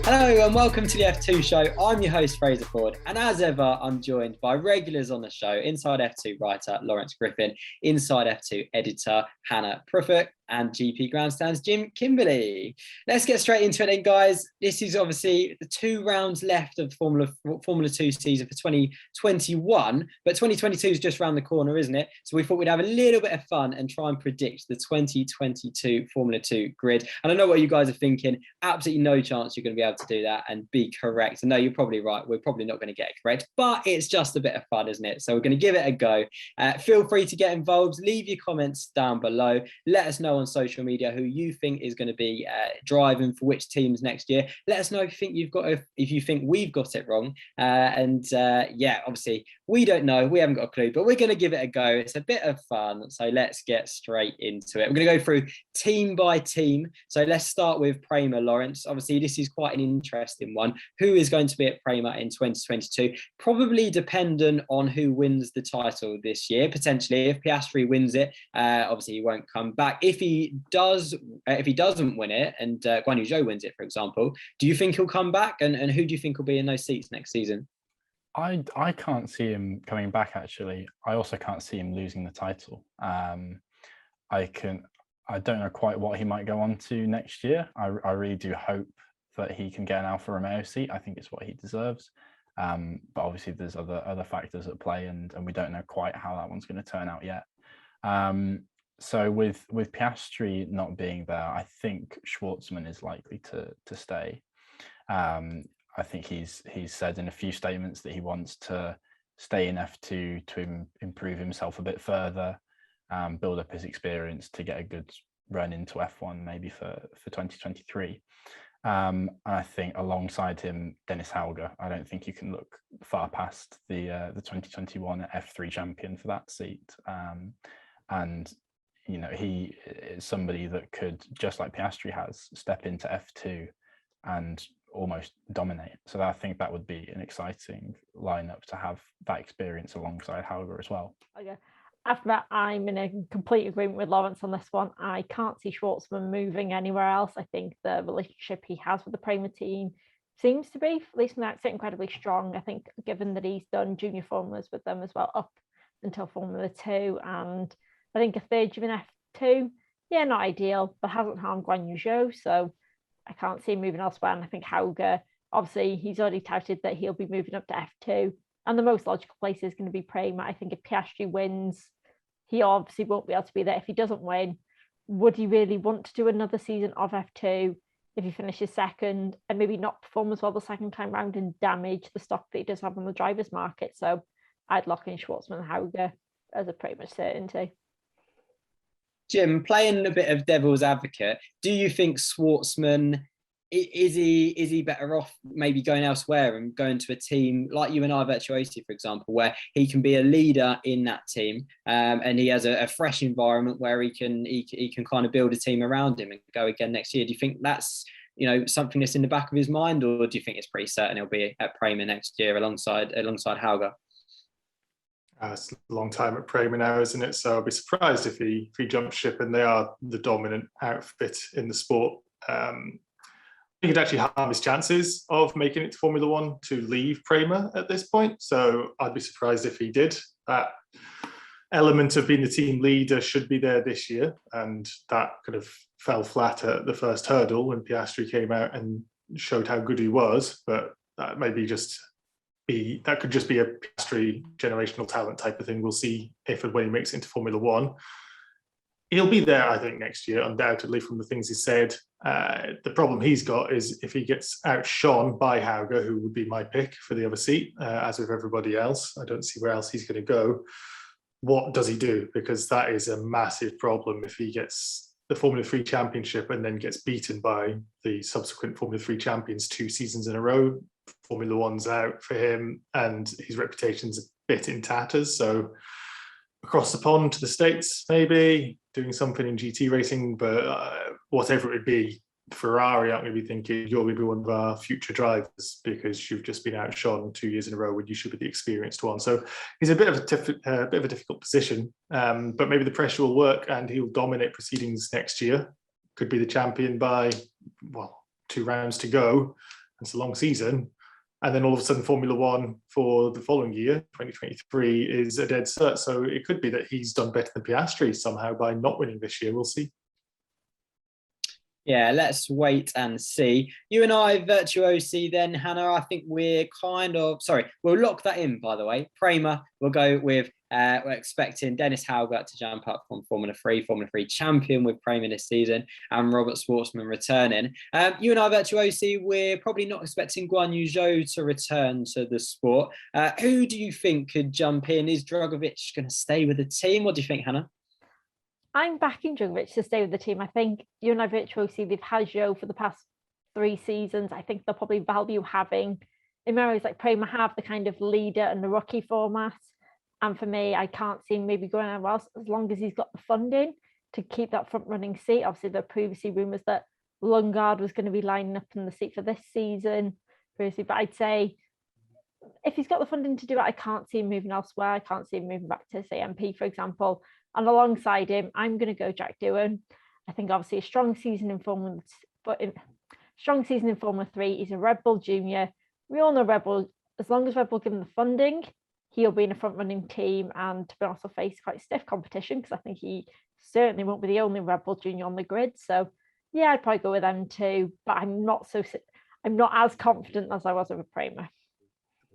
Hello and welcome to the F2 show. I'm your host, Fraser Ford, and as ever, I'm joined by regulars on the show, Inside F2 writer Lawrence Griffin, Inside F2 editor Hannah Pruffett, and GP Grandstands Jim Kimberley. Let's get straight into it then, guys. This is obviously the 2 rounds left of Formula 2 season for 2021, but 2022 is just around the corner, isn't it? So we thought we'd have a little bit of fun and try and predict the 2022 Formula 2 grid. And I know what you guys are thinking. Absolutely no chance you're going to be able to do that and be correct. And no, you're probably right. We're probably not going to get it correct, but it's just a bit of fun, isn't it? So we're going to give it a go. Feel free to get involved. Leave your comments down below. Let us know on social media who you think is going to be driving for which teams next year. Let us know if you think we've got it wrong. Yeah, obviously we don't know. We haven't got a clue, but we're going to give it a go. It's a bit of fun. So let's get straight into it. We're going to go through team by team. So let's start with Prema, Lawrence. Obviously, this is quite an interesting one. Who is going to be at Prema in 2022? Probably dependent on who wins the title this year. Potentially, if Piastri wins it, obviously he won't come back. If he doesn't win it, and Guan Yu Zhou wins it, for example, do you think he'll come back? And who do you think will be in those seats next season? I can't see him coming back, actually. I also can't see him losing the title. I don't know quite what he might go on to next year. I really do hope that he can get an Alfa Romeo seat. I think it's what he deserves. But obviously there's other factors at play, and we don't know quite how that one's going to turn out yet. So with Piastri not being there, I think Schwartzman is likely to stay. I think he's said in a few statements that he wants to stay in F2 to improve himself a bit further, build up his experience to get a good run into F1 maybe for 2023. And I think alongside him, Dennis Hauger. I don't think you can look far past the 2021 F3 champion for that seat. And you know, he is somebody that could, just like Piastri has, step into F2 and almost dominate. So I think that would be an exciting lineup to have that experience alongside Hauger as well. Okay. After that, I'm in a complete agreement with Lawrence on this one. I can't see Schwartzman moving anywhere else. I think the relationship he has with the Prema team seems to be, at least now, incredibly strong. I think given that he's done junior formulas with them as well up until Formula 2, and I think a third in F2, yeah, not ideal, but hasn't harmed Guan Yu Zhou, so I can't see him moving elsewhere. And I think Hauger, obviously, he's already touted that he'll be moving up to F2. And the most logical place is going to be Prema. I think if Piastri wins, he obviously won't be able to be there. If he doesn't win, would he really want to do another season of F2 if he finishes second and maybe not perform as well the second time round and damage the stock that he does have on the drivers' market? So I'd lock in Schwartzman and Hauger as a pretty much certainty. Jim, playing a bit of devil's advocate, do you think Schwartzman, is he better off maybe going elsewhere and going to a team like you and I Virtuosi, for example, where he can be a leader in that team, and he has a fresh environment where he can kind of build a team around him and go again next year? Do you think that's, you know, something that's in the back of his mind, or do you think it's pretty certain he'll be at Prema next year alongside Hauger? It's a long time at Prema now, isn't it? So I'll be surprised if he jumps ship, and they are the dominant outfit in the sport. I think it'd actually harm his chances of making it to Formula 1 to leave Prema at this point. So I'd be surprised if he did. That element of being the team leader should be there this year, and that kind of fell flat at the first hurdle when Piastri came out and showed how good he was. But that maybe that could just be a Piastri generational talent type of thing. We'll see if and when he makes it into Formula 1. He'll be there, I think, next year, undoubtedly, from the things he said. The problem he's got is if he gets outshone by Hauger, who would be my pick for the other seat, as with everybody else. I don't see where else he's going to go. What does he do? Because that is a massive problem if he gets the Formula 3 championship and then gets beaten by the subsequent Formula 3 champions 2 seasons in a row. Formula 1's out for him, and his reputation's a bit in tatters. So across the pond to the States, maybe doing something in GT racing, but whatever it would be, Ferrari aren't going to be thinking you're going to be one of our future drivers because you've just been outshone 2 years in a row when you should be the experienced one. So he's a bit of a difficult position, but maybe the pressure will work and he'll dominate proceedings next year. Could be the champion by 2 rounds to go, It's a long season. And then all of a sudden, Formula One for the following year, 2023, is a dead cert. So it could be that he's done better than Piastri somehow by not winning this year. We'll see. Yeah, let's wait and see. You and I, Virtuosi, then, Hannah, I think we're we'll lock that in, by the way. Prema, we'll go with, we're expecting Dennis Hauger to jump up from Formula 3 champion with Prema this season, and Robert Schwartzman returning. You and I, Virtuosi, we're probably not expecting Guan Yu Zhou to return to the sport. Who do you think could jump in? Is Drugovich going to stay with the team? What do you think, Hannah? I'm backing Djokovic to stay with the team. I think you and I Virtuosi, they've had Joe for the past 3 seasons. I think they'll probably value having, in areas like Prema, have the kind of leader and the rookie format. And for me, I can't see him maybe going anywhere else as long as he's got the funding to keep that front running seat. Obviously, there are previously rumours that Lundgaard was going to be lining up in the seat for this season. But I'd say if he's got the funding to do it, I can't see him moving elsewhere. I can't see him moving back to, say, MP, for example. And alongside him, I'm going to go Jack Doohan. I think obviously a strong season in Formula 3. He's a Red Bull junior. We all know Red Bull, as long as Red Bull give him the funding, he'll be in a front-running team and to be honest, will face quite stiff competition because I think he certainly won't be the only Red Bull junior on the grid. So yeah, I'd probably go with them too, but I'm not as confident as I was with Prema.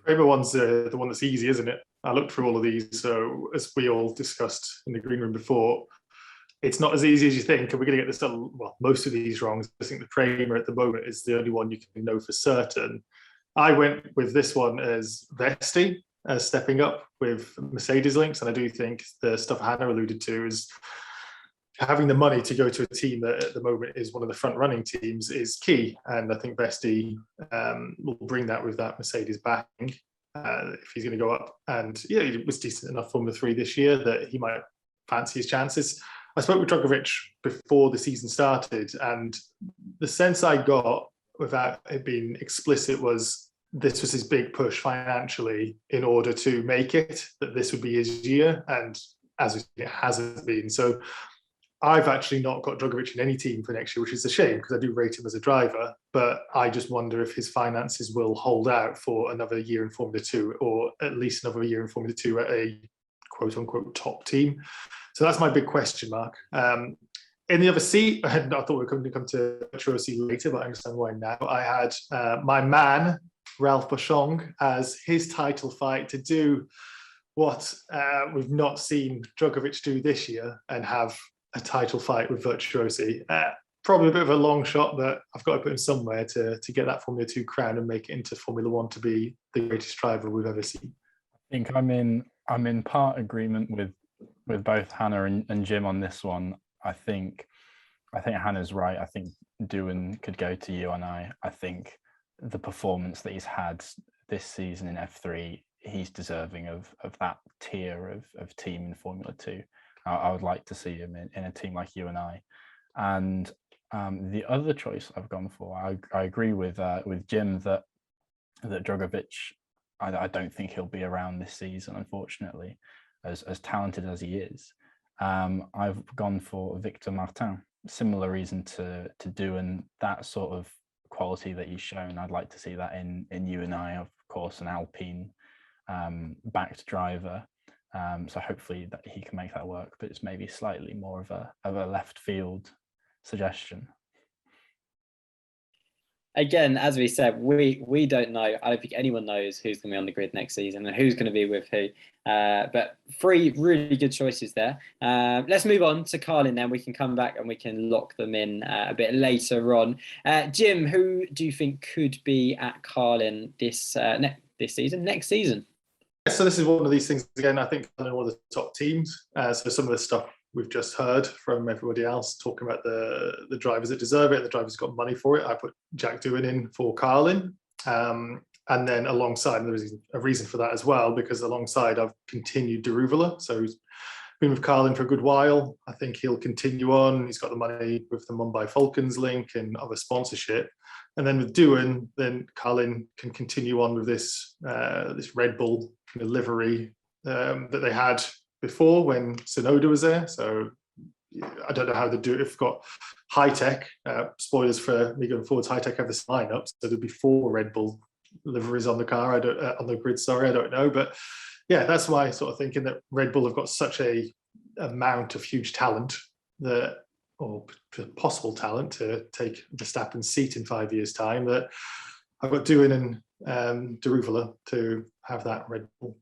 Prema one's the one that's easy, isn't it? I looked through all of these, so as we all discussed in the green room before, it's not as easy as you think, and we're going to get this done. Well, most of these wrong. I think the Prema at the moment is the only one you can know for certain. I went with this one as Vesti, as stepping up with Mercedes links, and I do think the stuff Hannah alluded to is having the money to go to a team that at the moment is one of the front-running teams is key, and I think Vesti will bring that with that Mercedes backing. If he's going to go up, and yeah, he was decent enough Formula 3 this year that he might fancy his chances. I spoke with Drugovich before the season started, and the sense I got, without it being explicit, was this was his big push financially in order to make it, that this would be his year, and as it hasn't been. So I've actually not got Drugovich in any team for next year, which is a shame because I do rate him as a driver, but I just wonder if his finances will hold out for another year in Formula 2, or at least another year in Formula 2 at a quote-unquote top team. So that's my big question mark. In the other seat, I thought we were going to come to Virtuosi later, but I understand why now. I had my man, Ralph Boshrang, as his title fight to do what we've not seen Drugovich do this year and have a title fight with Virtuosi. Probably a bit of a long shot, but I've got to put him somewhere to get that Formula 2 crown and make it into Formula 1 to be the greatest driver we've ever seen. I think I'm in part agreement with both Hannah and Jim on this one. I think Hannah's right. I think Doohan could go to you and I think the performance that he's had this season in F3, he's deserving of that tier of team in Formula 2. I would like to see him in a team like you and I. And the other choice I've gone for, I agree with Jim that Drugovich, I don't think he'll be around this season, unfortunately, as talented as he is. I've gone for Victor Martin. Similar reason to Doohan, that sort of quality that he's shown. I'd like to see that in you and I, of course, an Alpine backed driver. So hopefully that he can make that work, but it's maybe slightly more of a left field suggestion. Again, as we said, we don't know. I don't think anyone knows who's going to be on the grid next season and who's going to be with who. But 3 really good choices there. Let's move on to Carlin then. We can come back and we can lock them in a bit later on. Jim, who do you think could be at Carlin this season, next season? So this is one of these things, again, I think one of the top teams. So some of the stuff we've just heard from everybody else talking about the drivers that deserve it, the drivers that got money for it. I put Jack Doohan in for Carlin. And then alongside, and there's a reason for that as well, because alongside I've continued Deruvala. So he's been with Carlin for a good while. I think he'll continue on. He's got the money with the Mumbai Falcons link and other sponsorship. And then with Doohan, then Carlin can continue on with this Red Bull livery that they had before when Tsunoda was there. So I don't know how they do it. If we've got high tech, spoilers for me going forwards, high tech have this lineup, so there'll be 4 Red Bull liveries on the car. On the grid. Sorry, I don't know, but yeah, that's why sort of thinking that Red Bull have got such a amount of huge talent that, or possible talent to take Verstappen's seat in 5 years' time, that I've got Doohan and Deruvala to have that Red Bull.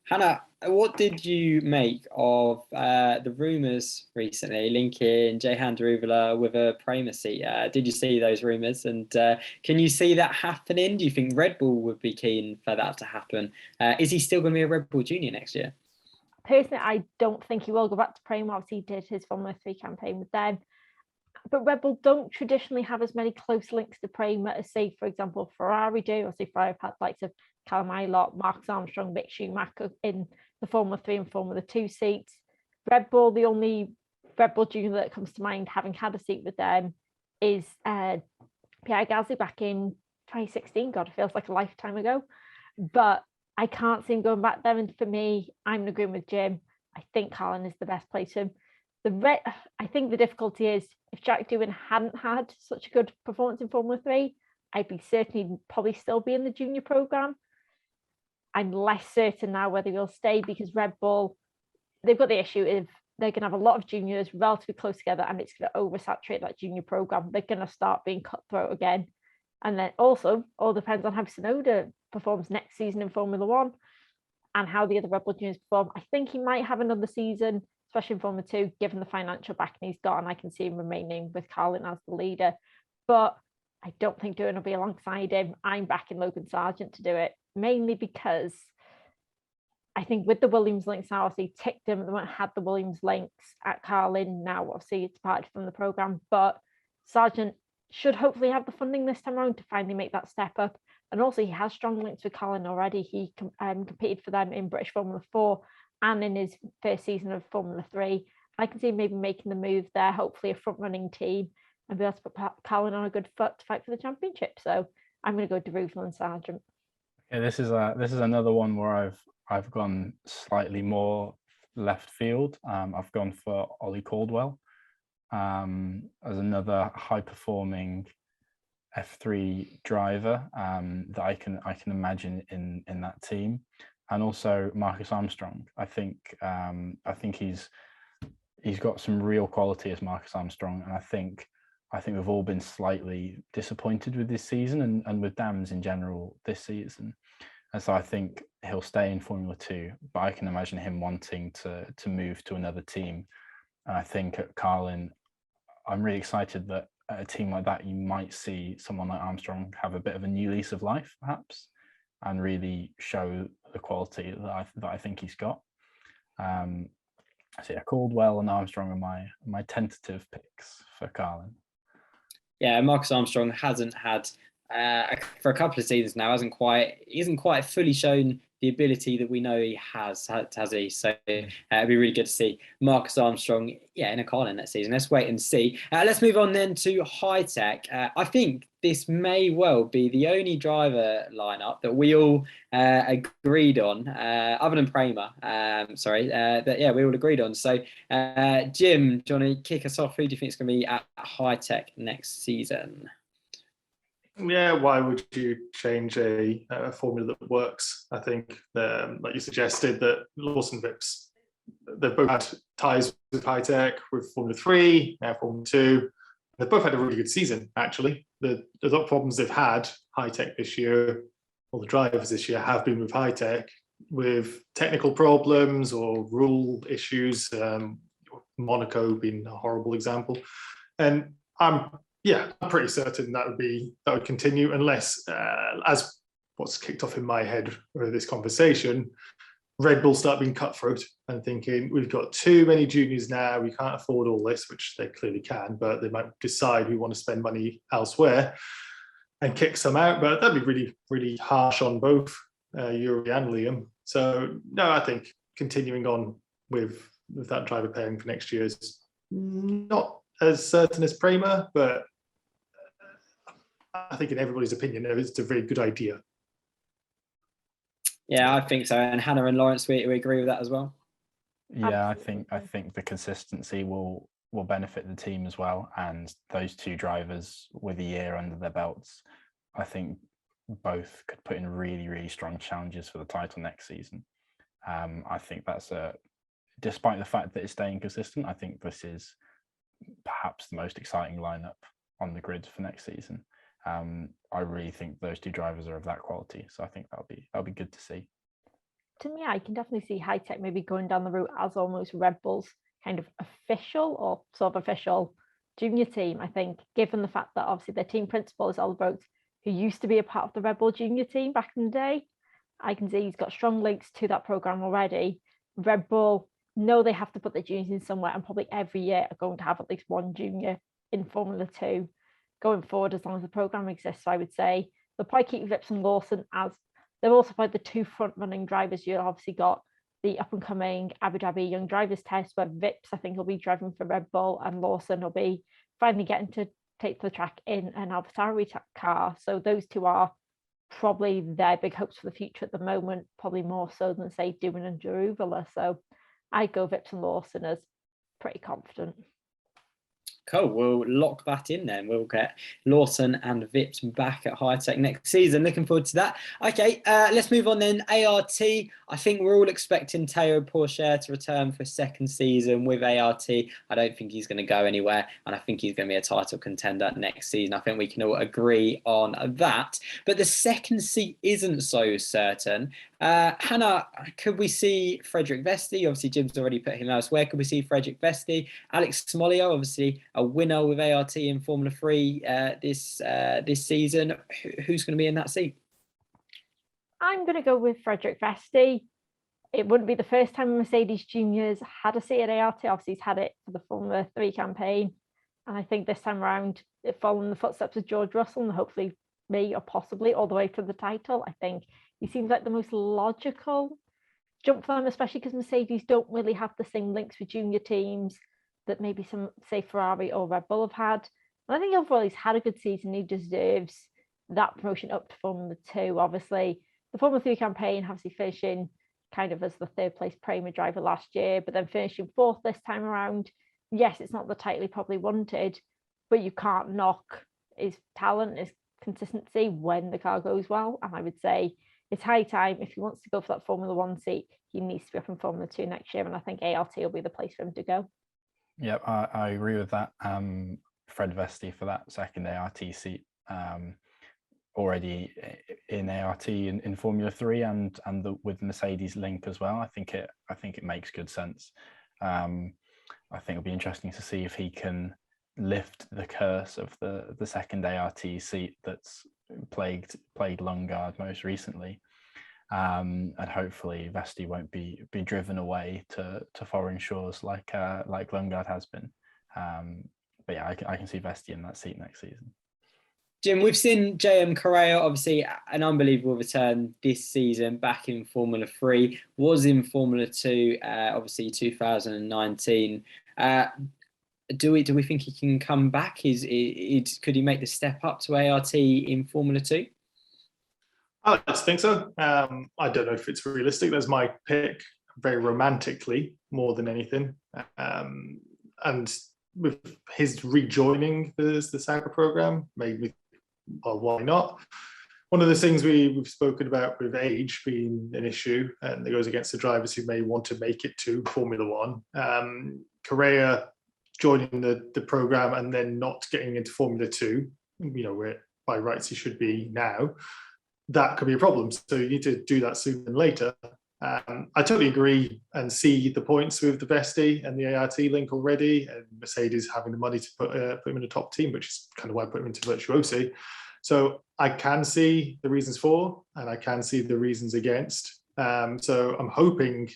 Hannah, what did you make of the rumours recently linking Jehan Deruvala with a Prema seat? Did you see those rumours? And can you see that happening? Do you think Red Bull would be keen for that to happen? Is he still going to be a Red Bull junior next year? Personally, I don't think he will go back to Prema. Obviously, he did his Formula 3 campaign with them. But Red Bull don't traditionally have as many close links to Prema as, say, for example, Ferrari do. Or say Ferrari have had likes of Callum Ilott, Marcus Armstrong, Mick Schumacher in the Formula 3 and Formula 2 seats. Red Bull, the only Red Bull junior that comes to mind having had a seat with them is Pierre Gasly back in 2016. God, it feels like a lifetime ago. But I can't see him going back there. And for me, I'm agreeing with Jim. I think Carlin is the best place for him. I think the difficulty is if Jack Doohan hadn't had such a good performance in Formula 3, I'd be certain he'd probably still be in the junior programme. I'm less certain now whether he'll stay, because Red Bull, they've got the issue of they're going to have a lot of juniors relatively close together, and it's going to oversaturate that junior programme. They're going to start being cutthroat again. And then also, all depends on how Tsunoda performs next season in Formula 1 and how the other Red Bull juniors perform. I think he might have another season, especially in Formula 2, given the financial backing he's got, and I can see him remaining with Carlin as the leader. But I don't think Doohan will be alongside him. I'm backing Logan Sargent to do it, mainly because I think with the Williams links now, obviously Tickdom at the moment had the Williams links at Carlin. Now, obviously, it's departed from the programme, but Sargent should hopefully have the funding this time around to finally make that step up. And also, he has strong links with Carlin already. He competed for them in British Formula 4 and in his first season of Formula 3. I can see him maybe making the move there, hopefully a front-running team, and be able to put Carlin on a good foot to fight for the championship. So I'm going to go Deruvala and Sargent. Yeah, this is another one where I've gone slightly more left field. I've gone for Ollie Caldwell as another high-performing F3 driver that I can imagine in that team, and also Marcus Armstrong. I think he's got some real quality as Marcus Armstrong, and I think we've all been slightly disappointed with this season and with Dams in general this season. And so I think he'll stay in Formula 2, but I can imagine him wanting to move to another team. And I think at Carlin, I'm really excited that at a team like that, you might see someone like Armstrong have a bit of a new lease of life, perhaps, and really show the quality that I think he's got. So yeah, Caldwell and Armstrong are my tentative picks for Carlin. Yeah, Marcus Armstrong hasn't had for a couple of seasons now, he hasn't quite fully shown the ability that we know he has he? So it'd be really good to see Marcus Armstrong, in a Carlin next season. Let's wait and see. Let's move on then to high tech. I think this may well be the only driver lineup that we all agreed on, other than Prema. That we all agreed on. So, Jim, do you want to kick us off? Who do you think is going to be at high tech next season? Yeah, why would you change a formula that works? I think, like you suggested, that Lawson Vips, they've both had ties with high tech, with Formula 3, now Formula 2. They've both had a really good season, actually. The problems they've had, high tech this year, or the drivers this year, have been with high tech, with technical problems or rule issues. Monaco being a horrible example. And I'm pretty certain that would continue, unless, as what's kicked off in my head with this conversation, Red Bull start being cutthroat and thinking, we've got too many juniors now, we can't afford all this, which they clearly can, but they might decide we want to spend money elsewhere and kick some out. But that'd be really, really harsh on both Yuri and Liam. So no, I think continuing on with that driver pairing for next year is not as certain as Prema, but I think in everybody's opinion, it's a very good idea. Yeah, I think so. And Hannah and Lawrence, we agree with that as well. Yeah, Absolutely. I think the consistency will benefit the team as well, and those two drivers with a year under their belts, I think both could put in really strong challenges for the title next season. I think that's despite the fact that it's staying consistent, I think this is perhaps the most exciting lineup on the grid for next season. I really think those two drivers are of that quality, so I think that'll be good to see. To me, I can definitely see High Tech maybe going down the route as almost Red Bull's kind of official or sort of official junior team. I think, given the fact that obviously their team principal is Oliver Oates, who used to be a part of the Red Bull junior team back in the day, I can see he's got strong links to that program already. Red Bull know they have to put their juniors in somewhere, and probably every year are going to have at least one junior in Formula 2 going forward as long as the program exists. So I would say they'll probably keep Vips and Lawson as they're also by the two front running drivers. You've obviously got the up and coming Abu Dhabi Young Drivers Test, where Vips, I think, will be driving for Red Bull, and Lawson will be finally getting to take the track in an AlphaTauri car. So those two are probably their big hopes for the future at the moment, probably more so than, say, Doohan and Jaruvula. So I'd go Vips and Lawson as pretty confident. Cool. We'll lock that in then. We'll get Lawson and Vips back at High Tech next season. Looking forward to that. Okay, let's move on then. ART. I think we're all expecting Théo Pourchaire to return for a second season with ART. I don't think he's going to go anywhere, and I think he's going to be a title contender next season. I think we can all agree on that. But the second seat isn't so certain. Hannah, could we see Frederick Vesti? Obviously, Jim's already put him elsewhere. Could we see Frederick Vesti? Alex Smolio, obviously a winner with ART in Formula 3 this season. Who's going to be in that seat? I'm going to go with Frederick Vesti. It wouldn't be the first time Mercedes Juniors had a seat at ART. Obviously, he's had it for the Formula 3 campaign. And I think this time around, following the footsteps of George Russell and hopefully me or possibly all the way to the title, I think he seems like the most logical jump for them, especially because Mercedes don't really have the same links with junior teams that maybe some, say, Ferrari or Red Bull have had. And I think overall he's had a good season. He deserves that promotion up to Formula 2. Obviously, the Formula 3 campaign, obviously finishing kind of as the third place Prema driver last year, but then finishing fourth this time around. Yes, it's not the title he probably wanted, but you can't knock his talent, his consistency when the car goes well. And I would say it's high time, if he wants to go for that Formula 1 seat, he needs to be up in Formula 2 next year. And I think ART will be the place for him to go. Yeah, I agree with that. Fred Vesti for that second ART seat, already in ART in Formula 3 and with Mercedes link as well. I think it makes good sense. I think it'll be interesting to see if he can lift the curse of the second ART seat that's plagued Lundgaard most recently. And hopefully Vesti won't be driven away to foreign shores like Lundgaard has been. But yeah, I can see Vesti in that seat next season. Jim, we've seen JM Correa, obviously an unbelievable return this season, back in Formula 3, was in Formula 2, obviously 2019. Do we think he can come back? Could he make the step up to ART in Formula 2? I like to think so. I don't know if it's realistic. That's my pick, very romantically, more than anything. And with his rejoining the Sauber program, made me, well, why not? One of the things we've spoken about with age being an issue, and it goes against the drivers who may want to make it to Formula 1. Correa joining the program and then not getting into Formula 2, where by rights he should be now, that could be a problem. So you need to do that sooner than later. I totally agree and see the points with the Vesti and the ART link already, and Mercedes having the money to put him in a top team, which is kind of why I put him into Virtuosi. So I can see the reasons for, and I can see the reasons against. So I'm hoping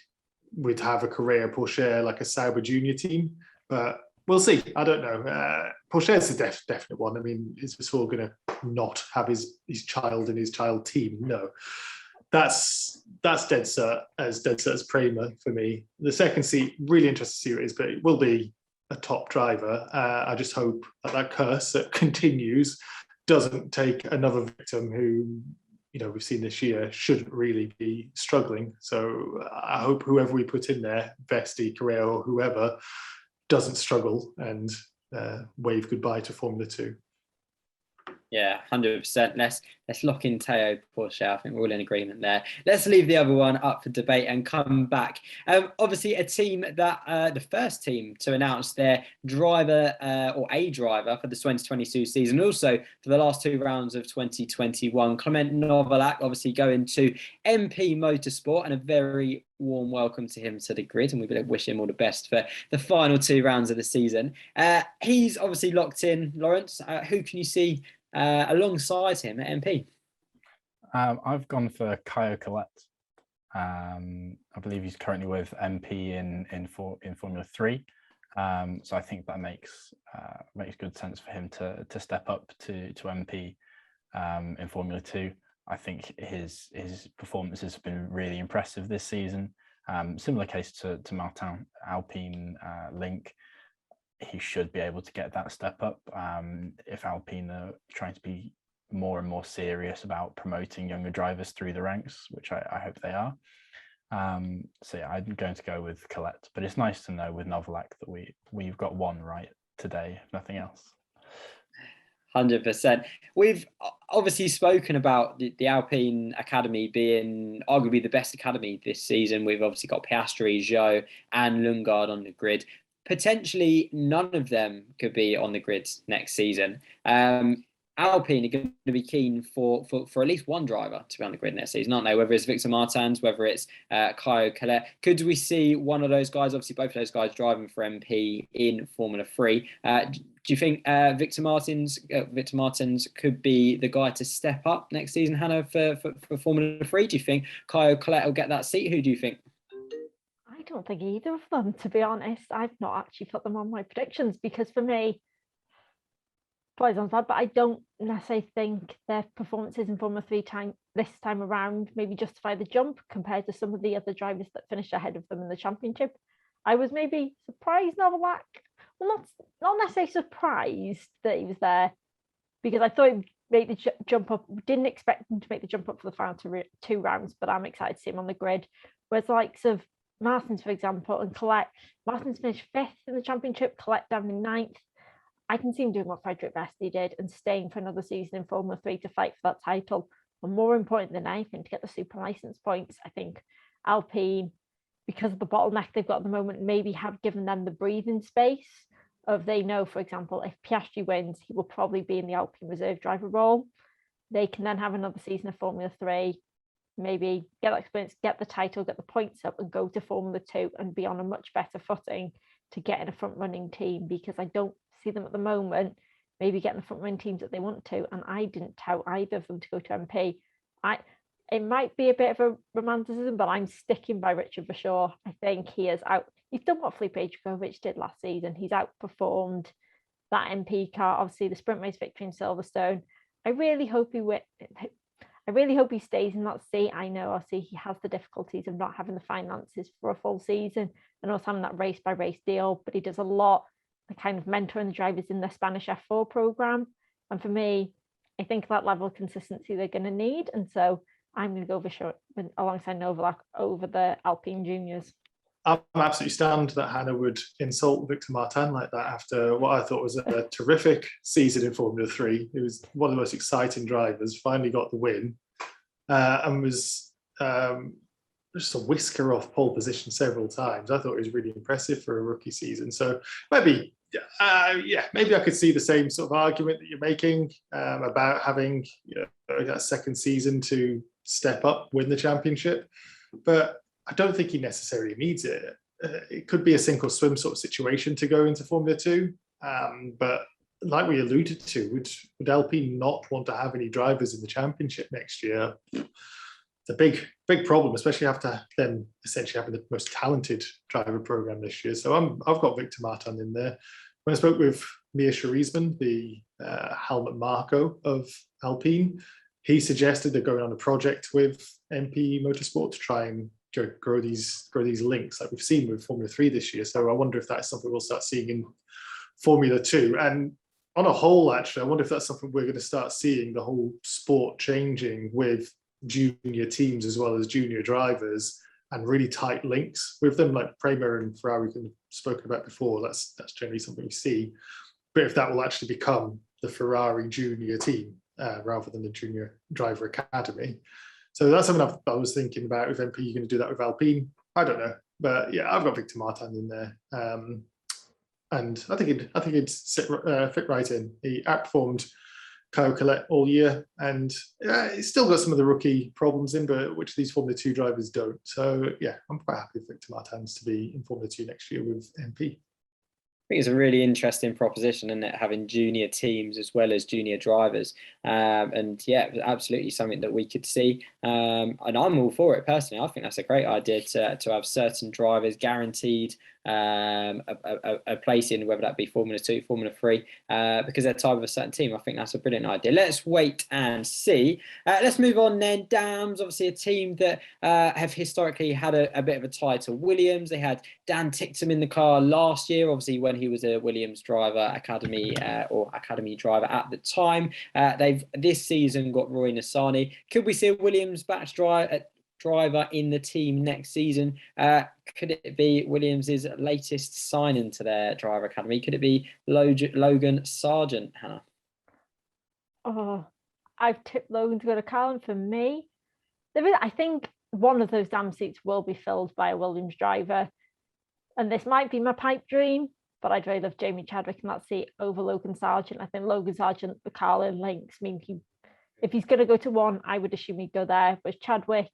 we'd have a Correa Pourchaire like a Sauber junior team, but we'll see. I don't know. Pourchaire's a definite one. I mean, is Vasseur going to not have his child in his child team? No. That's dead cert as Prema for me. The second seat, really interested to see what it is, but it will be a top driver. I just hope that curse that continues doesn't take another victim who we've seen this year, shouldn't really be struggling. So I hope whoever we put in there, Vesti, Carrera, whoever, doesn't struggle and wave goodbye to Formula 2. Yeah, 100%. Let's lock in Teo Porsche. I think we're all in agreement there. Let's leave the other one up for debate and come back. Obviously, a team that the first team to announce their driver or a driver for the 2022 season, also for the last 2 rounds of 2021. Clement Novalak obviously going to MP Motorsport, and a very warm welcome to him to the grid, and we wish him all the best for the final 2 rounds of the season. He's obviously locked in. Lawrence, who can you see alongside him at MP? I've gone for Caio Collet. I believe he's currently with MP in Formula 3. So I think that makes good sense for him to step up to MP in Formula 2. I think his performance has been really impressive this season. Similar case to Martin Alpine link. He should be able to get that step up if Alpine are trying to be more and more serious about promoting younger drivers through the ranks, which I hope they are. So yeah, I'm going to go with Colette, but it's nice to know with Novalak that we've got one right today, if nothing else. 100%. We've obviously spoken about the Alpine Academy being arguably the best academy this season. We've obviously got Piastri, Zhou and Lundgaard on the grid. Potentially none of them could be on the grid next season. Alpine are going to be keen for at least one driver to be on the grid next season, aren't they? Whether it's Victor Martins, whether it's Caio Collet. Could we see one of those guys, obviously both of those guys driving for MP in Formula 3? Do you think Victor Martins could be the guy to step up next season, Hannah, for Formula 3? Do you think Caio Collet will get that seat? Who do you think? I don't think either of them, to be honest. I've not actually put them on my predictions because for me, plays on that, but I don't necessarily think their performances in Formula 3 this time around maybe justify the jump compared to some of the other drivers that finished ahead of them in the championship. I was maybe surprised Novalak. Well, not necessarily surprised that he was there because I thought he'd make the jump up. Didn't expect him to make the jump up for the final 2 rounds, but I'm excited to see him on the grid. Whereas the likes of Martins, for example, and Collet, Martins finished 5th in the championship, Collet down in 9th. I can see him doing what Frederick Vesti did and staying for another season in Formula 3 to fight for that title. And more important than anything, to get the super license points. I think Alpine, because of the bottleneck they've got at the moment, maybe have given them the breathing space of they know, for example, if Piastri wins, he will probably be in the Alpine reserve driver role. They can then have another season of Formula 3, maybe get that experience, get the title, get the points up and go to Formula 2 and be on a much better footing to get in a front running team, because I don't see them at the moment maybe getting the front running teams that they want to, and I didn't tell either of them to go to MP. It might be a bit of a romanticism, but I'm sticking by Richard Bashaw. I think he's done what Felipe Drugovich did last season. He's outperformed that MP car, obviously the sprint race victory in Silverstone. I really hope he stays in that seat. I know obviously he has the difficulties of not having the finances for a full season and also having that race by race deal, but he does a lot the kind of mentoring the drivers in the Spanish F4 program. And for me, I think that level of consistency they're going to need. And so I'm going to go Bashaw alongside Novalak over the Alpine juniors. I'm absolutely stunned that Hannah would insult Victor Martin like that after what I thought was a terrific season in Formula 3. He was one of the most exciting drivers, finally got the win, and was just a whisker off pole position several times. I thought it was really impressive for a rookie season. So maybe I could see the same sort of argument that you're making about having that second season to step up, win the championship. But I don't think he necessarily needs it. It could be a sink or swim sort of situation to go into Formula 2. But like we alluded to, would Alpine not want to have any drivers in the championship next year? It's a big problem, especially after them essentially having the most talented driver program this year. So I've got Victor Martin in there. When I spoke with Mir Sharizman, the Helmut Marko of Alpine, he suggested they're going on a project with MP Motorsport to try and grow these links like we've seen with Formula 3 this year. So I wonder if that's something we'll start seeing in Formula 2. And on a whole, actually, I wonder if that's something we're going to start seeing, the whole sport changing with junior teams as well as junior drivers and really tight links with them, like Prema and Ferrari we've spoken about before. That's generally something we see. But if that will actually become the Ferrari junior team rather than the junior driver academy. So that's something I was thinking about with MP. You're going to do that with Alpine? I don't know. But yeah, I've got Victor Martin in there. And I think he'd fit right in. He outperformed Kyle Collette all year, and he's still got some of the rookie problems in, but which these Formula 2 drivers don't. So yeah, I'm quite happy with Victor Martins to be in Formula 2 next year with MP. I think it's a really interesting proposition, isn't it, having junior teams as well as junior drivers, and yeah, absolutely something that we could see, and I'm all for it personally. I think that's a great idea to have certain drivers guaranteed a place in, whether that be Formula 2, Formula 3, because they're tied with a certain team. I think that's a brilliant idea. Let's wait and see. Let's move on then. Dams, obviously a team that have historically had a bit of a tie to Williams. They had Dan Ticktum in the car last year, obviously when he was a Williams driver, academy driver at the time. They've this season got Roy Nassani. Could we see a Williams batch driver in the team next season? Could it be Williams's latest sign into their driver academy? Could it be Logan Sargent, Hannah? Oh, I've tipped Logan to go to Carlin. For me, I think one of those damn seats will be filled by a Williams driver. And this might be my pipe dream, but I'd really love Jamie Chadwick in that seat over Logan Sargent. I think Logan Sargent, the Carlin links mean if he's going to go to one, I would assume he'd go there. But Chadwick,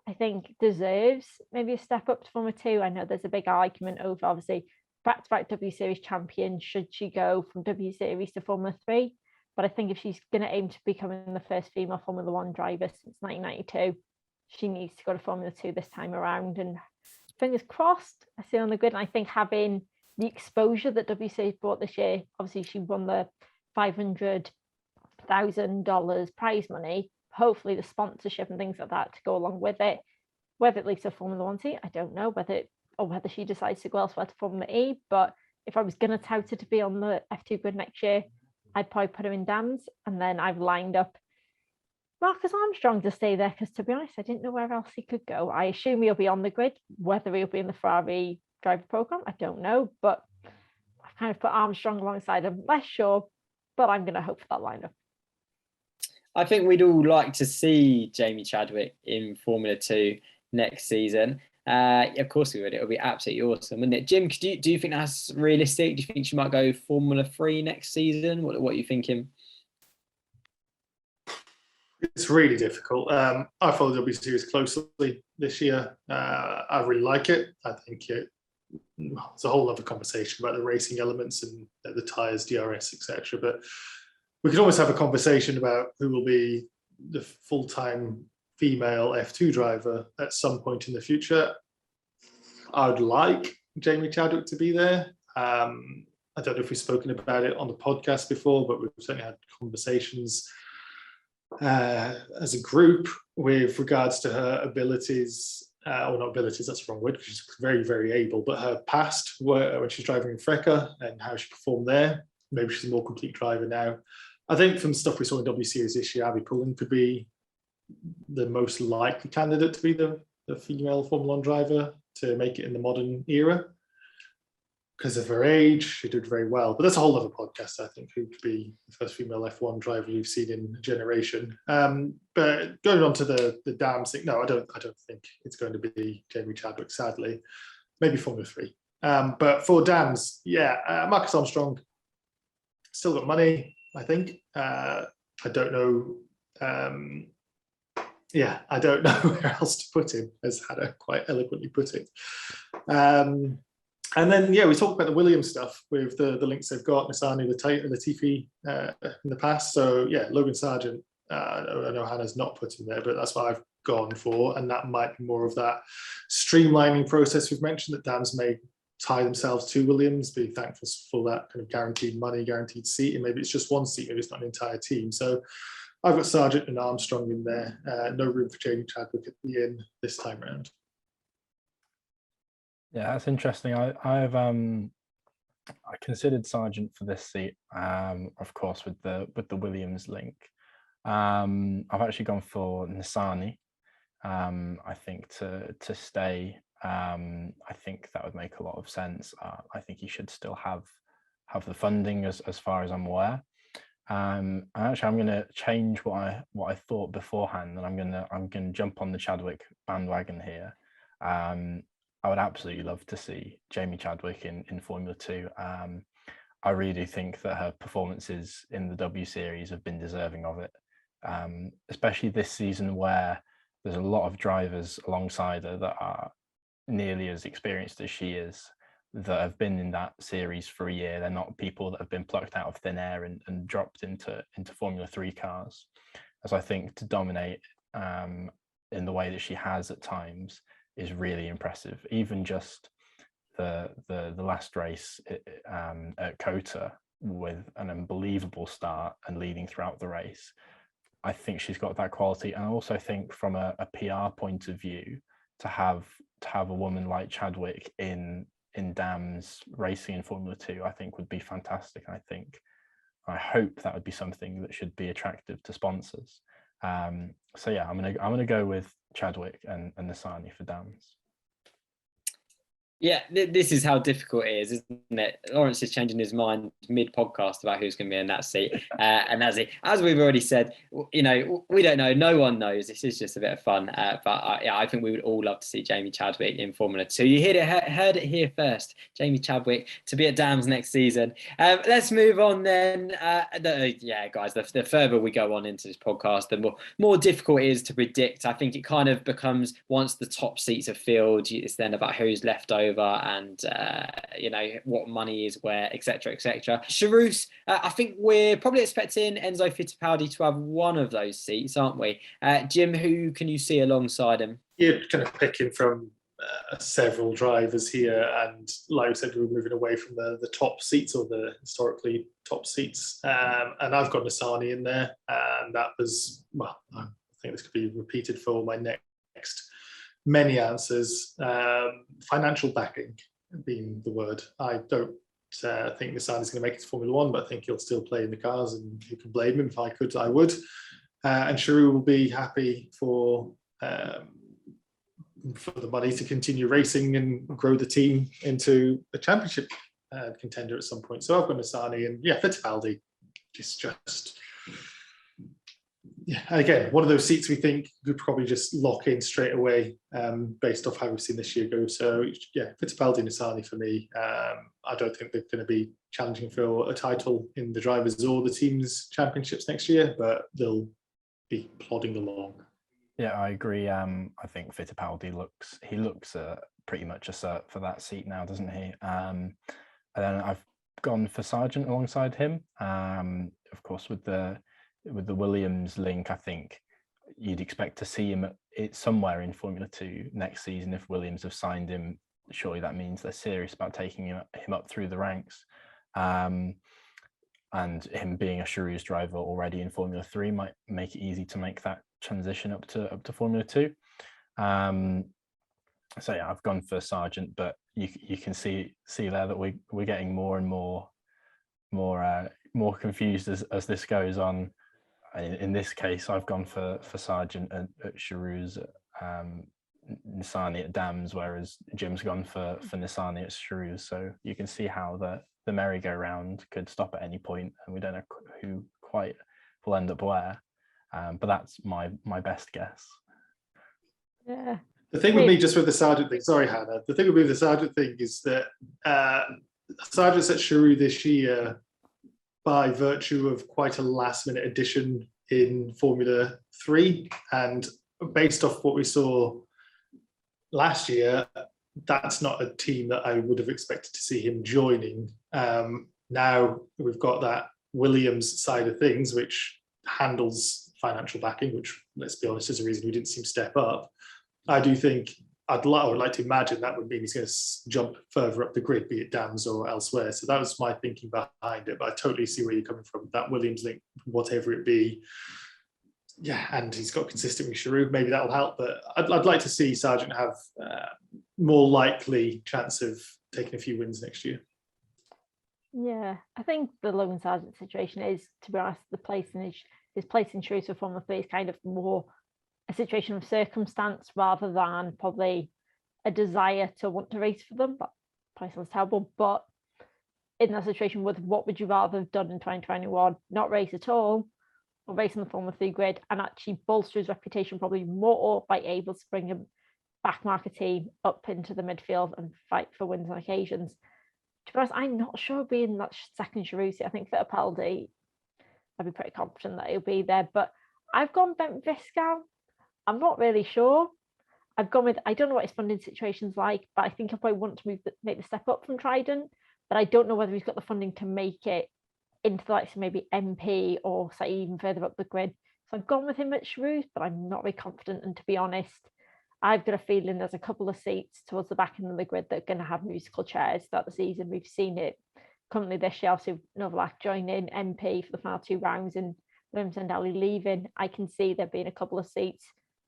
I think, deserves maybe a step up to Formula 2. I know there's a big argument over, obviously, back-to-back W Series champion. Should she go from W Series to Formula 3? But I think if she's going to aim to becoming the first female Formula 1 driver since 1992, she needs to go to Formula 2 this time around. And fingers crossed, I see on the grid. And I think having the exposure that W Series brought this year, obviously she won the $500,000 prize money. Hopefully the sponsorship and things like that to go along with it. Whether it leads to a Formula 1 seat, I don't know. Whether she decides to go elsewhere to Formula E. But if I was going to tout her to be on the F2 grid next year, I'd probably put her in Dams. And then I've lined up Marcus Armstrong to stay there, because to be honest, I didn't know where else he could go. I assume he'll be on the grid. Whether he'll be in the Ferrari driver program, I don't know. But I've kind of put Armstrong alongside him. Less sure, but I'm going to hope for that lineup. I think we'd all like to see Jamie Chadwick in Formula 2 next season. Of course we would. It would be absolutely awesome, wouldn't it? Jim, do you think that's realistic? Do you think she might go Formula 3 next season? What are you thinking? It's really difficult. I follow W Series closely this year. I really like it. I think it's a whole other conversation about the racing elements and the tyres, DRS, etc. But we could almost have a conversation about who will be the full-time female F2 driver at some point in the future. I would like Jamie Chadwick to be there. I don't know if we've spoken about it on the podcast before, but we've certainly had conversations as a group with regards to her abilities, or not abilities, that's the wrong word, because she's very, very able, but her past when she's driving in Freca and how she performed there. Maybe she's a more complete driver now. I think from stuff we saw in W Series this year, Abby Pullen could be the most likely candidate to be the female Formula 1 driver to make it in the modern era. Because of her age, she did very well. But that's a whole other podcast, I think, who could be the first female F1 driver you've seen in a generation. But going on to the Dams thing, no, I don't think it's going to be Jamie Chadwick, sadly. Maybe Formula 3. But for Dams, yeah, Marcus Armstrong still got money, I think. I don't know. I don't know where else to put him, as Hannah quite eloquently put it. And then, we talked about the Williams stuff with the links they've got, Nissani, Latifi in the past. So, Logan Sargent, I know Hannah's not put him there, but that's what I've gone for. And that might be more of that streamlining process we've mentioned, that Dams may tie themselves to Williams, be thankful for that kind of guaranteed money, guaranteed seat. And maybe it's just one seat, maybe it's not an entire team. So I've got Sargent and Armstrong in there. No room for Jamie Chadwick at the end this time around. Yeah, that's interesting. I considered Sargent for this seat, of course, with the Williams link. I've actually gone for Nissany. I think to stay. I think that would make a lot of sense. I think he should still have the funding as far as I'm aware. And actually, I'm going to change what I thought beforehand, and I'm going to jump on the Chadwick bandwagon here. I would absolutely love to see Jamie Chadwick in Formula 2. I really do think that her performances in the W Series have been deserving of it, especially this season where there's a lot of drivers alongside her that are nearly as experienced as she is, that have been in that series for a year. They're not people that have been plucked out of thin air and dropped into Formula 3 cars. As I think to dominate in the way that she has at times is really impressive. Even just the last race at Kota with an unbelievable start and leading throughout the race. I think she's got that quality. And I also think from a PR point of view, to have a woman like Chadwick in Dams racing in Formula 2, I think would be fantastic. I hope that would be something that should be attractive to sponsors. So yeah, I'm gonna go with Chadwick and Nissany for Dams. Yeah, this is how difficult it is, isn't it? Lawrence is changing his mind mid-podcast about who's going to be in that seat. And as we've already said, we don't know. No one knows. This is just a bit of fun. But I think we would all love to see Jamie Chadwick in Formula 2. You heard it here first. Jamie Chadwick to be at Dams next season. Let's move on then. Guys, the further we go on into this podcast, the more difficult it is to predict. I think it kind of becomes, once the top seats are filled, it's then about who's left over and what money is where, etc. Charouz, I think we're probably expecting Enzo Fittipaldi to have one of those seats, aren't we? Jim, who can you see alongside him? You're kind of picking from several drivers here, and like I said, we're moving away from the top seats, or the historically top seats, and I've got Nissany in there, and that was, well, I think this could be repeated for my next many answers. Financial backing being the word. I don't think Nissany is going to make it to Formula 1, but I think he'll still play in the cars, and you can blame him. If I could, I would. And Charouz will be happy for the money to continue racing and grow the team into a championship contender at some point. So I've got Nissany, and Fittipaldi is just. Yeah, again, one of those seats we think could probably just lock in straight away based off how we've seen this year go. So, yeah, Fittipaldi and Nissany for me. I don't think they're going to be challenging for a title in the drivers or the teams' championships next year, but they'll be plodding along. Yeah, I agree. I think Fittipaldi looks pretty much a cert for that seat now, doesn't he? And then I've gone for Sargent alongside him. Of course, with the Williams link, I think you'd expect to see him somewhere in Formula 2 next season. If Williams have signed him, surely that means they're serious about taking him up through the ranks. And him being a Charouz driver already in Formula 3 might make it easy to make that transition up to Formula 2. So yeah, I've gone for Sargent, but you can see there that we're getting more and more confused as this goes on. In this case, I've gone for Sargent at Charouz, Nissany at Dams, whereas Jim's gone for Nissany at Charouz. So you can see how the merry-go-round could stop at any point, and we don't know who quite will end up where. But that's my best guess. Yeah. The thing with me, just with the Sargent thing, sorry, Hannah, the thing with me with the Sargent thing is that Sargent's at Charouz this year by virtue of quite a last-minute addition in Formula 3. And based off what we saw last year, that's not a team that I would have expected to see him joining. Now we've got that Williams side of things, which handles financial backing, which, let's be honest, is a reason we didn't see him step up. I do think I would like to imagine that would mean he's going to jump further up the grid, be it Dams or elsewhere. So that was my thinking behind it. But I totally see where you're coming from. That Williams link, whatever it be, yeah, and he's got consistent with Charouz. Maybe that'll help. But I'd like to see Sargent have more likely chance of taking a few wins next year. Yeah, I think the Logan Sargent situation is, to be honest, the place in his his place in Shrews for Formula 3 is kind of more a situation of circumstance rather than probably a desire to want to race for them. That probably sounds terrible, but in that situation, with what would you rather have done in 2021? Not race at all, or race on the Formula 3 grid and actually bolster his reputation probably more by able to bring him back market team up into the midfield and fight for wins on occasions. To be honest, I'm not sure being that second Cherusi. I think Fittipaldi, I'd be pretty confident that he'll be there, but I've gone Bent Viscal. I'm not really sure. I've gone with, I don't know what his funding situation's like, but I think I probably want to make the step up from Trident, but I don't know whether he's got the funding to make it into the likes of maybe MP or say even further up the grid. So I've gone with him at Shrews, but I'm not very confident. And to be honest, I've got a feeling there's a couple of seats towards the back end of the grid that are going to have musical chairs throughout the season. We've seen it currently this year, obviously Novalak joining MP for the final 2 rounds and Williams and Daly leaving. I can see there being a couple of seats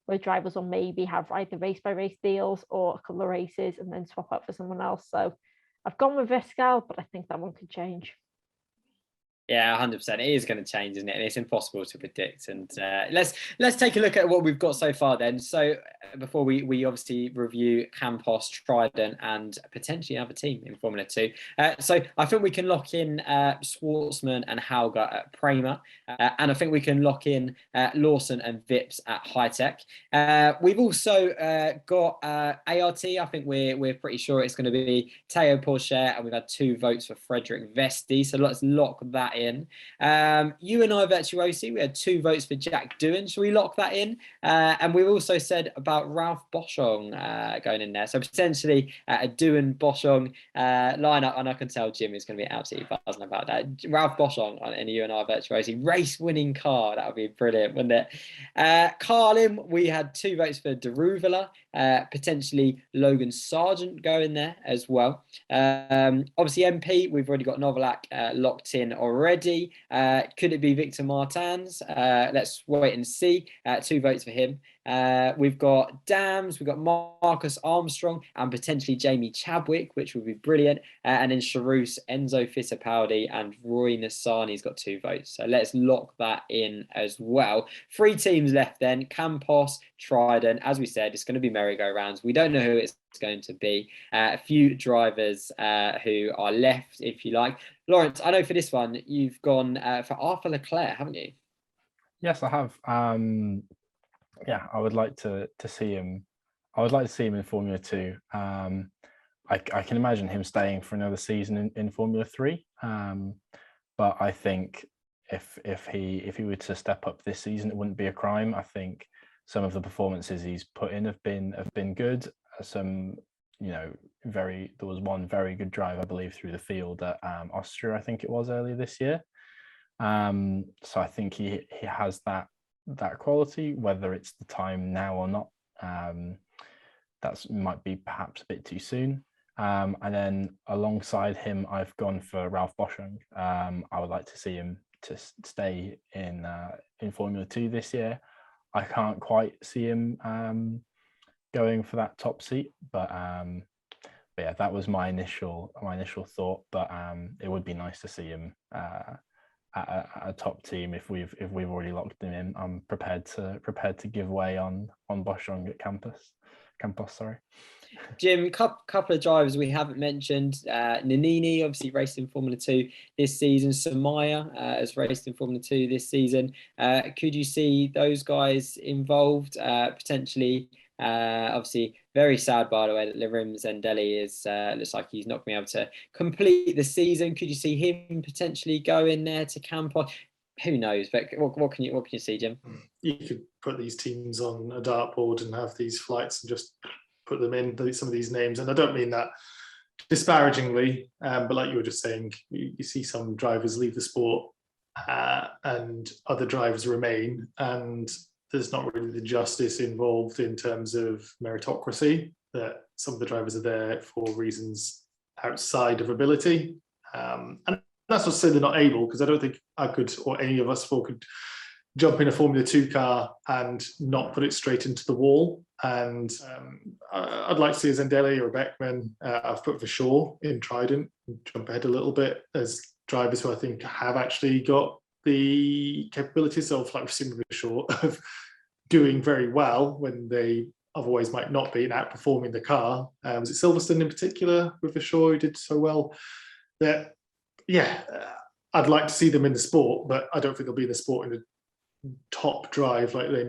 where drivers will maybe have either race by race deals or a couple of races and then swap out for someone else. So I've gone with Viscal, but I think that one could change. Yeah, 100%. It is going to change, isn't it? And it's impossible to predict. And let's take a look at what we've got so far then. So before we obviously review Campos, Trident, and potentially another team in Formula 2. So I think we can lock in Schwartzman and Hauger at Prema. And I think we can lock in Lawson and Vips at High Tech. We've also got ART. I think we're pretty sure it's going to be Teo Porsche, and we've had 2 votes for Frederick Vesti. So let's lock that in. You and I, Virtuosi, we had 2 votes for Jack Doohan. Shall we lock that in? And we also said about Ralph Boshrang going in there. So potentially a Doohan Boshrang lineup. And I can tell Jim is going to be absolutely buzzing about that. Ralph Boshrang on any You and I, Virtuosi race winning car. That would be brilliant, wouldn't it? Carlin, we had 2 votes for Deruvela. Potentially Logan Sargent going there as well. Obviously MP, we've already got Novalak locked in already. Could it be Victor Martins? Let's wait and see. 2 votes for him. We've got Dams, we've got Marcus Armstrong and potentially Jamie Chadwick, which would be brilliant. And then Charus, Enzo Fittipaldi and Roy Nassani's got 2 votes. So let's lock that in as well. 3 teams left then. Campos, Trident. As we said, it's going to be merry-go-rounds. We don't know who it's going to be. A few drivers who are left, if you like. Lawrence, I know for this one, you've gone for Arthur Leclerc, haven't you? Yes, I have. Yeah, I would like to see him. I would like to see him in Formula 2. I can imagine him staying for another season in Formula 3. But I think if he were to step up this season, it wouldn't be a crime. I think some of the performances he's put in have been good. Some, there was one very good drive, I believe, through the field at Austria, I think it was earlier this year. So I think he has that quality. Whether it's the time now or not, that might be perhaps a bit too soon. And then alongside him, I've gone for Ralph Boshrang. I would like to see him to stay in Formula 2 this year. I can't quite see him going for that top seat, but yeah, that was my initial thought. But it would be nice to see him at a top team if we've already locked him in. I'm prepared to give way on Boshrang at Campos. Sorry. Jim, couple of drivers we haven't mentioned. Nannini obviously raced in Formula 2 this season. Samaya has raced in Formula 2 this season. Could you see those guys involved potentially? Obviously, very sad, by the way, that Lirim Zendelli looks like he's not going to be able to complete the season. Could you see him potentially go in there to Campos? Who knows? But what can you see, Jim? You could put these teams on a dartboard and have these flights and just put them in some of these names. And I don't mean that disparagingly, but like you were just saying, you see some drivers leave the sport and other drivers remain, and there's not really the justice involved in terms of meritocracy, that some of the drivers are there for reasons outside of ability. And that's not to say they're not able, because I don't think I could, or any of us four could, jump in a Formula 2 car and not put it straight into the wall. And I'd like to see a Zendelli or a Beckman. I've put for sure in Trident, jump ahead a little bit, as drivers who I think have actually got the capabilities of like Schumacher of doing very well when they otherwise might not be, and outperforming the car. Was it Silverstone in particular with Vachon who did so well? That, I'd like to see them in the sport, but I don't think they'll be in the sport in a top drive like they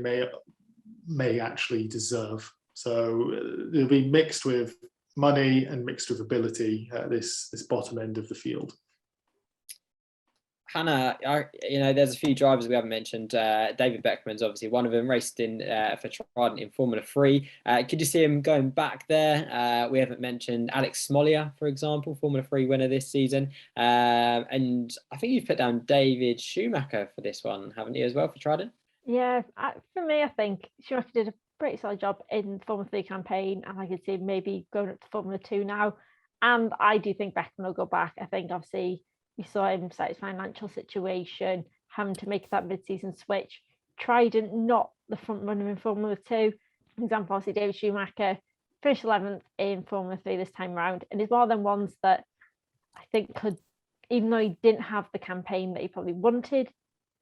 may actually deserve. So it'll be mixed with money and mixed with ability at this bottom end of the field. Hannah, there's a few drivers we haven't mentioned. David Beckman's obviously one of them, raced in for Trident in Formula 3. Could you see him going back there? We haven't mentioned Alex Smollier, for example, Formula 3 winner this season. And I think you've put down David Schumacher for this one, haven't you, as well, for Trident? Yeah, for me, I think Schumacher did a pretty solid job in the Formula 3 campaign, and I could see him maybe going up to Formula 2 now. And I do think Beckman will go back. I think, obviously, we saw him set his financial situation, having to make that mid-season switch. Trident, not the front runner in Formula 2. For example, obviously, David Schumacher finished 11th in Formula 3 this time around, and is one of them ones that I think could, even though he didn't have the campaign that he probably wanted,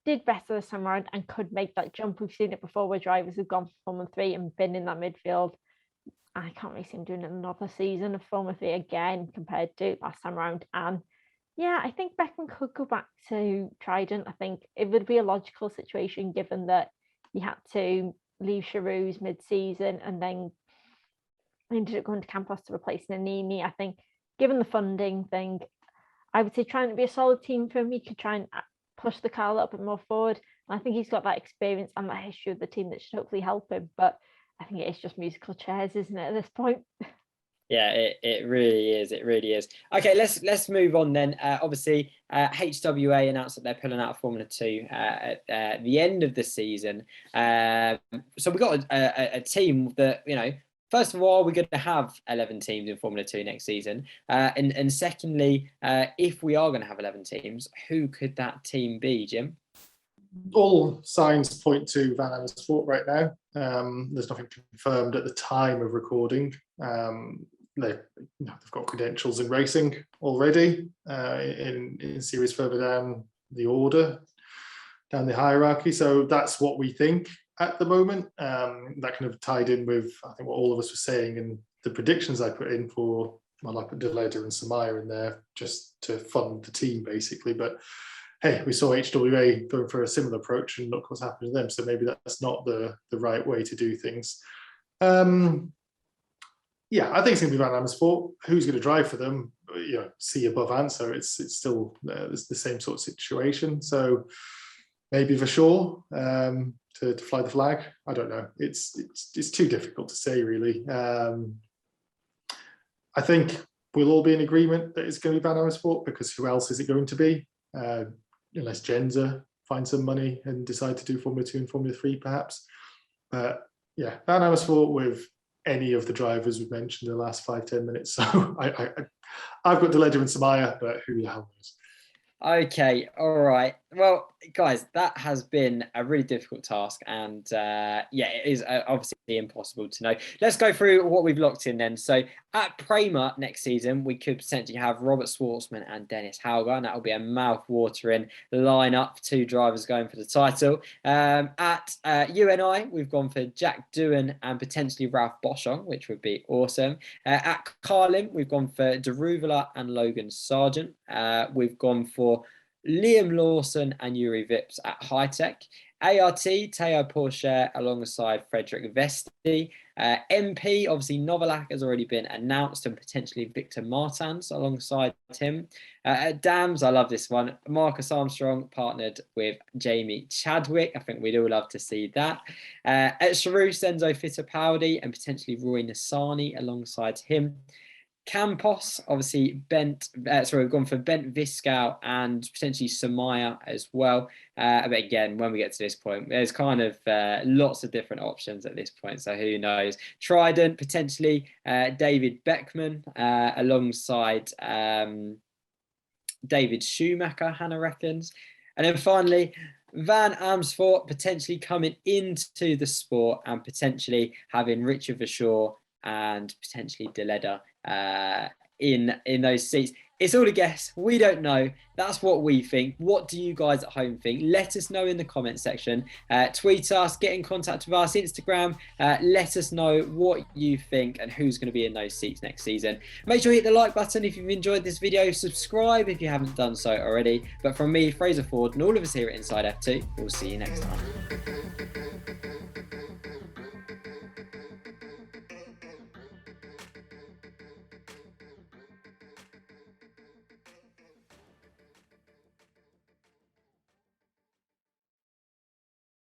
did better this time around and could make that jump. We've seen it before where drivers have gone for Formula 3 and been in that midfield. I can't really see him doing another season of Formula 3 again compared to last time around. And yeah, I think Beckman could go back to Trident. I think it would be a logical situation given that he had to leave Charouz mid-season and then ended up going to Campos to replace Nannini. I think given the funding thing, I would say trying to be a solid team for him. He could try and push the car a little bit more forward. And I think he's got that experience and that history of the team that should hopefully help him. But I think it is just musical chairs, isn't it, at this point? Yeah, it really is. It really is. Okay, let's move on then. Obviously, HWA announced that they're pulling out of Formula 2 at the end of the season. So we've got a team that, first of all, we're going to have 11 teams in Formula 2 next season. And secondly, if we are going to have 11 teams, who could that team be, Jim? All signs point to Van Amersfoort right now. There's nothing confirmed at the time of recording. They've got credentials in racing already in series further down the order, down the hierarchy. So that's what we think at the moment. That kind of tied in with, I think, what all of us were saying and the predictions I put in for, well, I put Deleda and Samaya in there just to fund the team, basically. But hey, we saw HWA going for a similar approach and look what's happened to them. So maybe that's not the right way to do things. Yeah, I think it's going to be Van Amersfoort. Who's going to drive for them? C above answer. It's still it's the same sort of situation. So maybe Vachon to fly the flag. I don't know. It's too difficult to say, really. I think we'll all be in agreement that it's going to be Van Amersfoort, because who else is it going to be? Unless Genza finds some money and decide to do Formula 2 and Formula 3, perhaps. But yeah, Van Amersfoort with any of the drivers we've mentioned in the last 5-10 minutes. So I've got Deleda and Samaya, but who the hell knows? Okay, all right. Well, guys, that has been a really difficult task, and it is obviously impossible to know. Let's go through what we've locked in then. So at Prema next season, we could potentially have Robert Schwartzman and Dennis Hauger, and that will be a mouth-watering lineup, 2 drivers going for the title. At UNI, we've gone for Jack Doohan and potentially Ralph Boshrang, which would be awesome. At Carlin, we've gone for Deruvala and Logan Sargent. We've gone for Liam Lawson and Yuri Vips at High Tech. ART, Teo Porsche alongside Frederick Vesti. MP, obviously Novalak has already been announced, and potentially Victor Martins alongside him. At Dams, I love this one. Marcus Armstrong partnered with Jamie Chadwick. I think we'd all love to see that. At Charouz, Enzo Fittipaldi and potentially Roy Nassani alongside him. Campos, obviously we've gone for Bent Viscal and potentially Samaya as well. But again, when we get to this point, there's kind of lots of different options at this point. So who knows? Trident, potentially David Beckman alongside David Schumacher, Hannah reckons. And then finally, Van Amersfoort potentially coming into the sport and potentially having Richard Vachon and potentially Deleda in those seats. It's all a guess. We don't know. That's what we think. What do you guys at home think? Let us know in the comment section. Tweet us, get in contact with us, Instagram. Let us know what you think and who's going to be in those seats next season. Make sure you hit the like button if you've enjoyed this video. Subscribe if you haven't done so already. But from me, Fraser Ford, and all of us here at Inside F2, we'll see you next time.